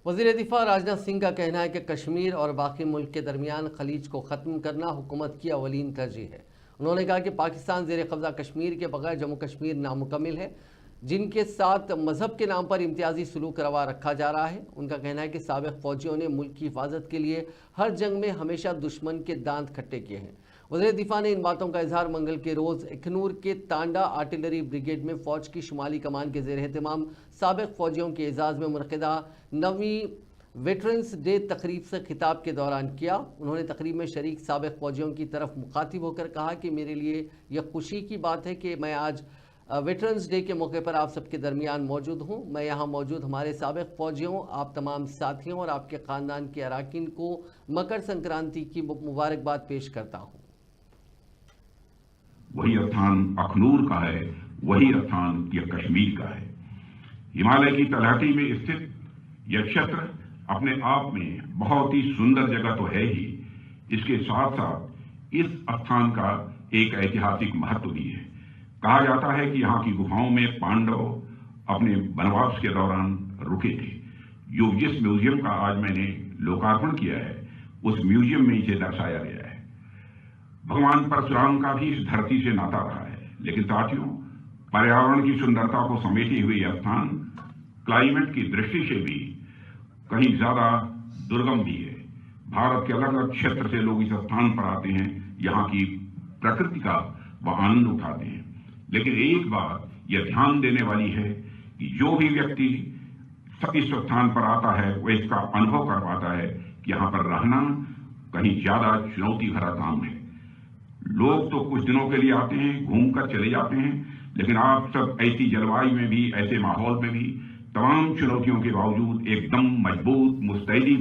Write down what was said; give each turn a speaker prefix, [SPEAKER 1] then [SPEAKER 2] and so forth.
[SPEAKER 1] वज़ीर दिफ़ा राजनाथ सिंह का कहना है कि कश्मीर और बाकी मुल्क के दरमियान खलीज को ख़त्म करना हुकूमत की अवलीन तरजीह है। उन्होंने कहा कि पाकिस्तान ज़ेर कब्ज़ा कश्मीर के बगैर जम्मू कश्मीर नामुकम्मिल है, जिनके साथ मज़हब के नाम पर इम्तियाजी सलूक रवा रखा जा रहा है। उनका कहना है कि साबिक़ फ़ौजियों ने मुल्क की हिफाजत के लिए हर जंग में हमेशा दुश्मन के दांत खट्टे किए हैं। वज़ीर दिफ़ा ने इन बातों का इजहार मंगल के रोज़ अखनूर के तांडा आर्टिलरी ब्रिगेड में फ़ौज की शुमाली कमान के ज़ेर एहतमाम साबिक़ फ़ौजियों के एजाज़ में मुनक़िदा 9वीं वेटरन्स डे तकरीब से खिताब के दौरान किया। उन्होंने तकरीब में शरीक साबिक़ फ़ौजियों की तरफ मुखातिब होकर कहा कि मेरे लिए यह खुशी की बात है कि मैं आज वेटरन्स डे के मौके पर आप सबके दरमियान मौजूद हूँ। मैं यहाँ मौजूद हमारे साबिक़ फ़ौजियों, आप तमाम साथियों और आपके ख़ानदान के अराकीन को मकर संक्रांति की मुबारकबाद पेश करता हूँ।
[SPEAKER 2] वही स्थान अखनूर का है, वही स्थान यह कश्मीर का है। हिमालय की तलहटी में स्थित यह क्षेत्र अपने आप में बहुत ही सुंदर जगह तो है ही, इसके साथ साथ इस स्थान का एक ऐतिहासिक महत्व भी है। कहा जाता है कि यहाँ की गुफाओं में पांडव अपने वनवास के दौरान रुके थे। जो जिस म्यूजियम का आज मैंने लोकार्पण किया है, उस म्यूजियम में इसे दर्शाया गया है। भगवान परशुराम का भी इस धरती से नाता रहा है। लेकिन साथियों, पर्यावरण की सुंदरता को समेटे हुए यह स्थान क्लाइमेट की दृष्टि से भी कहीं ज्यादा दुर्गम भी है। भारत के अलग अलग क्षेत्र से लोग इस स्थान पर आते हैं, यहाँ की प्रकृति का वह आनंद उठाते हैं। लेकिन एक बात यह ध्यान देने वाली है कि जो भी व्यक्ति इस स्थान पर आता है वह इसका अनुभव कर पाता है कि यहाँ पर रहना कहीं ज्यादा चुनौती भरा काम है। लोग तो कुछ दिनों के लिए आते हैं, घूमकर चले जाते हैं, लेकिन आप सब ऐसी जलवायु में भी, ऐसे माहौल में भी तमाम चुनौतियों के बावजूद एकदम मजबूत, मुस्तैदी